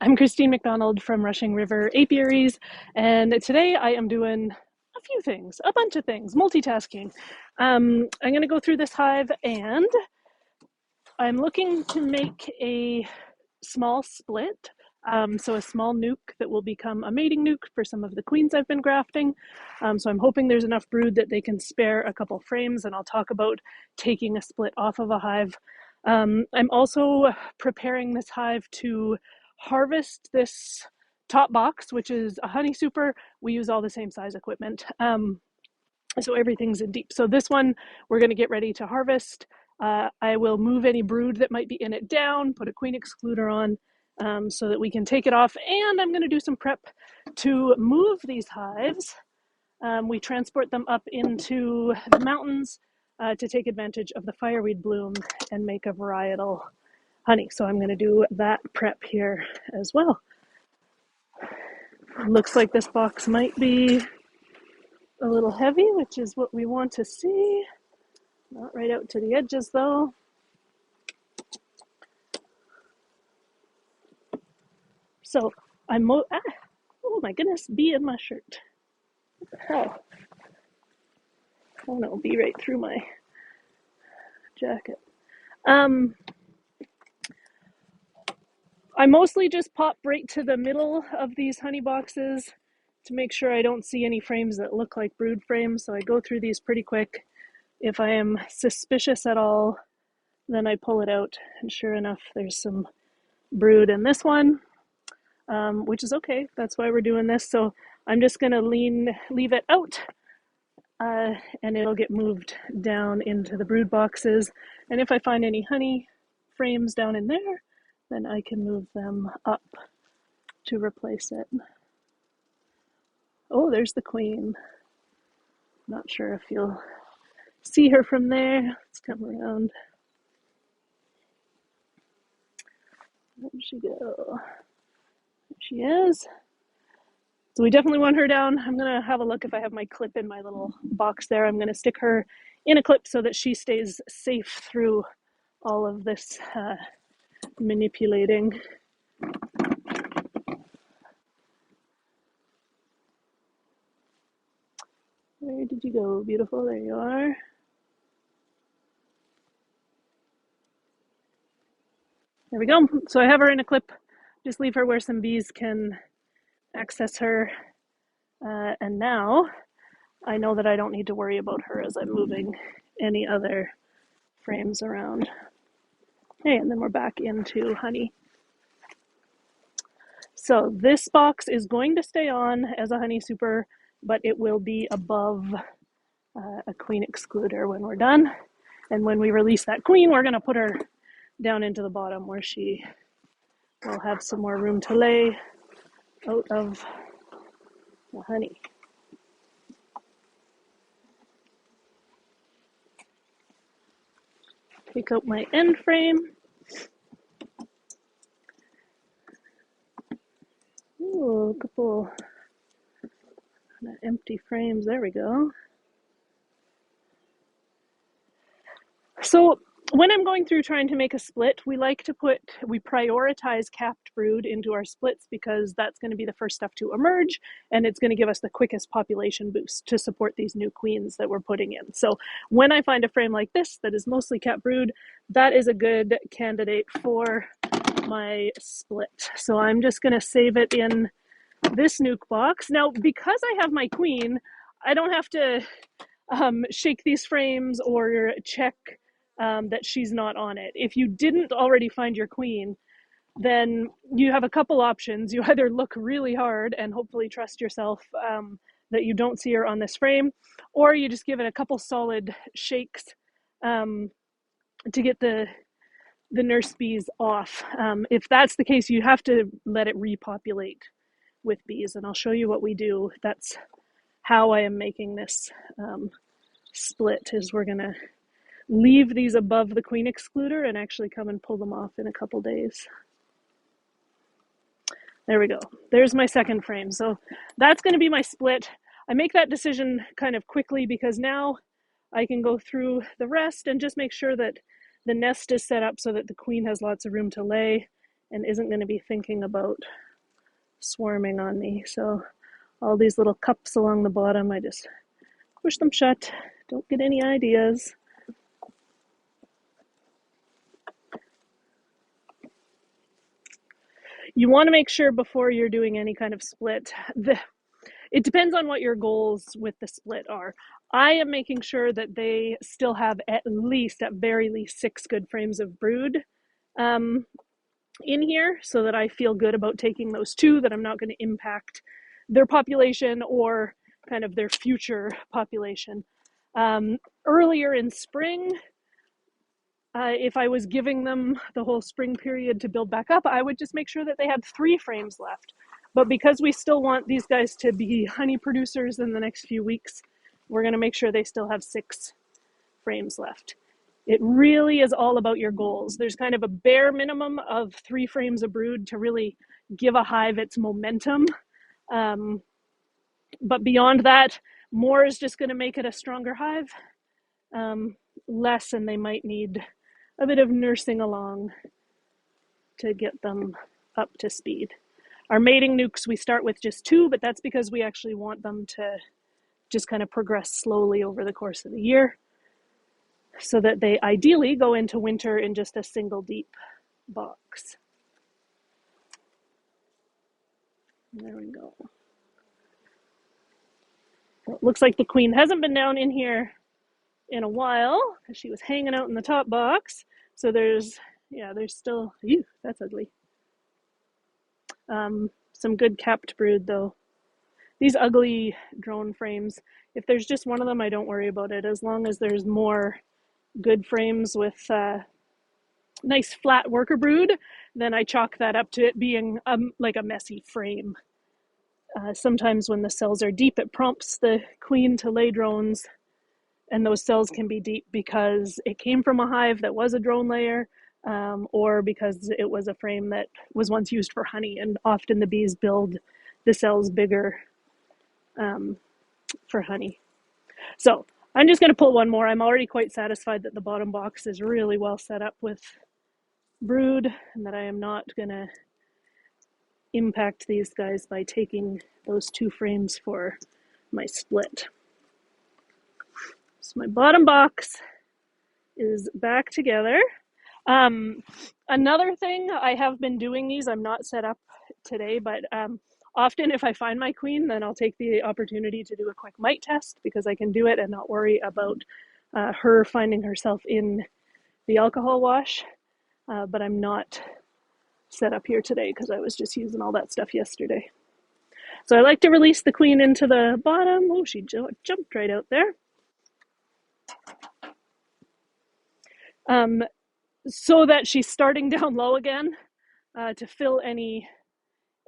I'm Christine McDonald from Rushing River Apiaries, and today I am doing a few things, a bunch of things, multitasking. I'm going to go through this hive, and I'm looking to make a small split, so a small nuke that will become a mating nuke for some of the queens I've been grafting. So I'm hoping there's enough brood that they can spare a couple frames, and I'll talk about taking a split off of a hive. I'm also preparing this hive to harvest this top box, which is a honey super. We use all the same size equipment. So everything's in deep. So this one we're going to get ready to harvest. I will move any brood that might be in it down, put a queen excluder on so that we can take it off. And I'm going to do some prep to move these hives. We transport them up into the mountains to take advantage of the fireweed bloom and make a varietal honey. So I'm going to do that prep here as well. Looks like this box might be a little heavy, which is what we want to see. Not right out to the edges though. So oh my goodness, bee in my shirt. What the hell? Oh no, bee right through my jacket. I mostly just pop right to the middle of these honey boxes to make sure I don't see any frames that look like brood frames. So I go through these pretty quick. If I am suspicious at all, then I pull it out. And sure enough, there's some brood in this one, which is okay. That's why we're doing this. So I'm just going to leave it out, and it'll get moved down into the brood boxes. And if I find any honey frames down in there, then I can move them up to replace it. Oh, there's the queen. Not sure if you'll see her from there. Let's come around. Where'd she go? There she is. So we definitely want her down. I'm gonna have a look if I have my clip in my little box there. I'm gonna stick her in a clip so that she stays safe through all of this manipulating. Where did you go, beautiful? There you are. There we go. So I have her in a clip. Just leave her where some bees can access her. And now I know that I don't need to worry about her as I'm moving any other frames around. Okay, and then we're back into honey. So this box is going to stay on as a honey super, but it will be above a queen excluder when we're done. And when we release that queen, we're going to put her down into the bottom where she will have some more room to lay out of the honey. Take out my end frame. Ooh, a couple empty frames. There we go. So when I'm going through trying to make a split, we prioritize capped brood into our splits because that's going to be the first stuff to emerge, and it's going to give us the quickest population boost to support these new queens that we're putting in. So when I find a frame like this that is mostly capped brood, that is a good candidate for my split. So I'm just going to save it in this nuke box. Now, because I have my queen, I don't have to shake these frames or check that she's not on it. If you didn't already find your queen, then you have a couple options. You either look really hard and hopefully trust yourself that you don't see her on this frame, or you just give it a couple solid shakes to get the nurse bees off. If that's the case, you have to let it repopulate with bees, and I'll show you what we do. That's how I am making this split, is we're gonna leave these above the queen excluder and actually come and pull them off in a couple days. There we go. There's my second frame. So that's going to be my split. I make that decision kind of quickly because now I can go through the rest and just make sure that the nest is set up so that the queen has lots of room to lay and isn't going to be thinking about swarming on me. So all these little cups along the bottom, I just push them shut. Don't get any ideas. You want to make sure before you're doing any kind of split, it depends on what your goals with the split are. I am making sure that they still have at very least 6 good frames of brood in here, so that I feel good about taking those 2, that I'm not going to impact their population or kind of their future population. Earlier in spring, if I was giving them the whole spring period to build back up, I would just make sure that they had 3 frames left. But because we still want these guys to be honey producers in the next few weeks, we're going to make sure they still have 6 frames left. It really is all about your goals. There's kind of a bare minimum of 3 frames of brood to really give a hive its momentum. But beyond that, more is just going to make it a stronger hive. Less, and they might need a bit of nursing along to get them up to speed. Our mating nukes, we start with just 2, but that's because we actually want them to just kind of progress slowly over the course of the year, so that they ideally go into winter in just a single deep box. There we go. Well, it looks like the queen hasn't been down in here in a while because she was hanging out in the top box. So there's still, ew, that's ugly. Some good capped brood though. These ugly drone frames, if there's just one of them, I don't worry about it. As long as there's more good frames with nice flat worker brood, then I chalk that up to it being like a messy frame. Sometimes when the cells are deep, it prompts the queen to lay drones, and those cells can be deep because it came from a hive that was a drone layer, or because it was a frame that was once used for honey, and often the bees build the cells bigger for honey. So I'm just going to pull one more. I'm already quite satisfied that the bottom box is really well set up with brood, and that I am not going to impact these guys by taking those 2 frames for my split. So my bottom box is back together. Another thing, I have been doing these, I'm not set up today, but often if I find my queen, then I'll take the opportunity to do a quick mite test, because I can do it and not worry about her finding herself in the alcohol wash. But I'm not set up here today because I was just using all that stuff yesterday. So I like to release the queen into the bottom. Oh, she jumped right out there. So that she's starting down low again, to fill any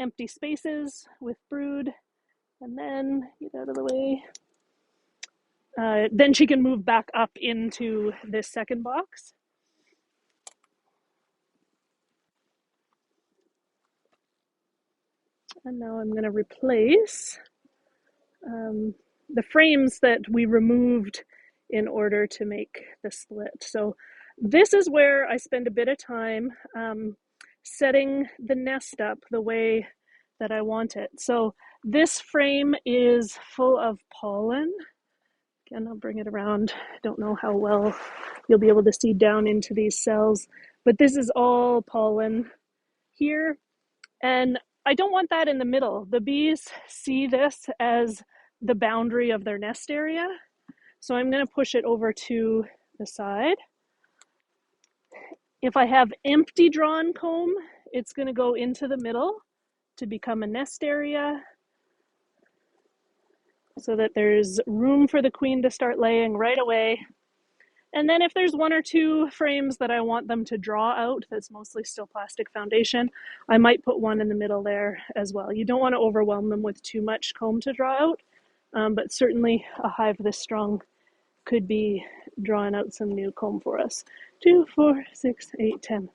empty spaces with brood, and then get out of the way. Then she can move back up into this second box. And now I'm going to replace the frames that we removed in order to make the split. So this is where I spend a bit of time setting the nest up the way that I want it. So this frame is full of pollen. Again, I'll bring it around. I don't know how well you'll be able to see down into these cells, but this is all pollen here. And I don't want that in the middle. The bees see this as the boundary of their nest area. So I'm going to push it over to the side. If I have empty drawn comb, it's going to go into the middle to become a nest area, so that there's room for the queen to start laying right away. And then if there's 1 or 2 frames that I want them to draw out, that's mostly still plastic foundation, I might put one in the middle there as well. You don't want to overwhelm them with too much comb to draw out, but certainly a hive this strong could be drawing out some new comb for us. 2, 4, 6, 8, 10.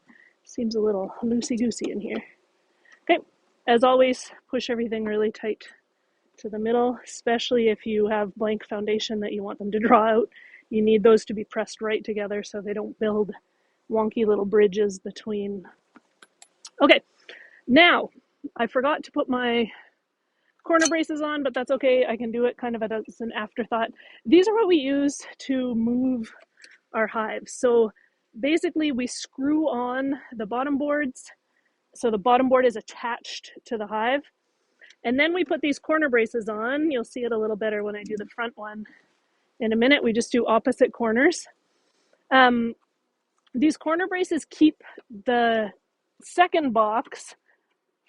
Seems a little loosey-goosey in here. Okay, as always, push everything really tight to the middle, especially if you have blank foundation that you want them to draw out. You need those to be pressed right together so they don't build wonky little bridges between Okay, now I forgot to put my corner braces on, but that's okay. I can do it kind of as an afterthought. These are what we use to move our hives. So basically we screw on the bottom boards. So the bottom board is attached to the hive. And then we put these corner braces on. You'll see it a little better when I do the front one. In a minute, we just do opposite corners. Um, these corner braces keep the second box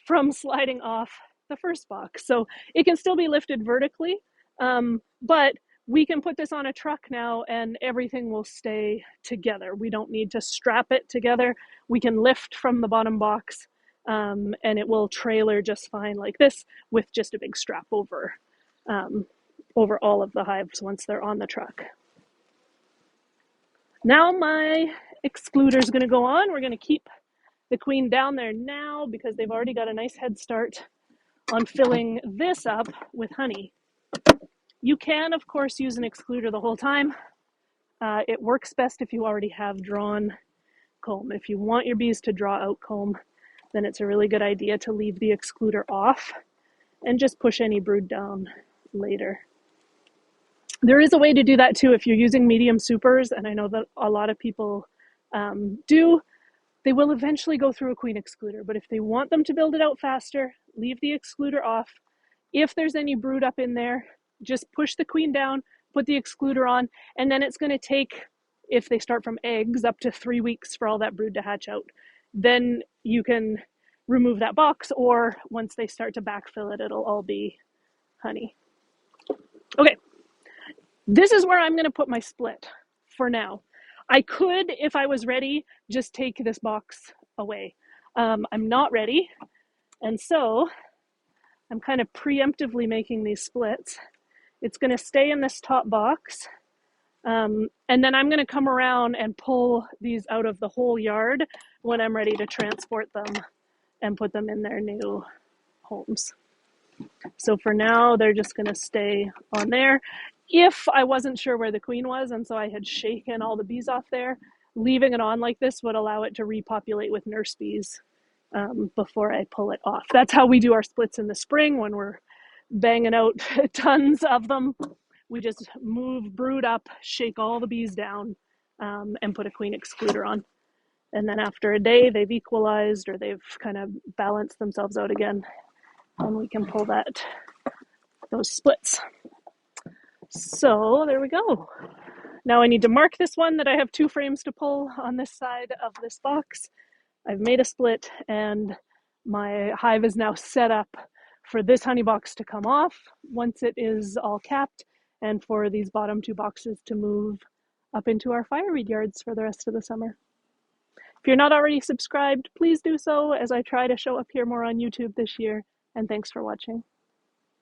from sliding off the first box. So it can still be lifted vertically, but we can put this on a truck now and everything will stay together. We don't need to strap it together. We can lift from the bottom box and it will trailer just fine like this with just a big strap um, over all of the hives once they're on the truck. Now my excluder is going to go on. We're going to keep the queen down there now because they've already got a nice head start on filling this up with honey. You can, of course, use an excluder the whole time. It works best if you already have drawn comb. If you want your bees to draw out comb, then it's a really good idea to leave the excluder off and just push any brood down later. There is a way to do that too if you're using medium supers, and I know that a lot of people do. They will eventually go through a queen excluder, but if they want them to build it out faster, leave the excluder off. If there's any brood up in there, just push the queen down, put the excluder on, and then it's going to take, if they start from eggs, up to 3 weeks for all that brood to hatch out. Then you can remove that box, or once they start to backfill it, it'll all be honey. Okay, this is where I'm going to put my split for now. I could, if I was ready, just take this box away. I'm not ready, and so I'm kind of preemptively making these splits. It's going to stay in this top box, and then I'm going to come around and pull these out of the whole yard when I'm ready to transport them and put them in their new homes. So for now, they're just going to stay on there. If I wasn't sure where the queen was, and so I had shaken all the bees off there, leaving it on like this would allow it to repopulate with nurse bees before I pull it off. That's how we do our splits in the spring when we're banging out tons of them. We just move brood up, shake all the bees down, and put a queen excluder on. And then after a day, they've equalized or they've kind of balanced themselves out again, and we can pull those splits. So there we go. Now I need to mark this one that I have 2 frames to pull on this side of this box. I've made a split and my hive is now set up for this honey box to come off once it is all capped, and for these bottom 2 boxes to move up into our fireweed yards for the rest of the summer. If you're not already subscribed, please do so as I try to show up here more on YouTube this year, and thanks for watching.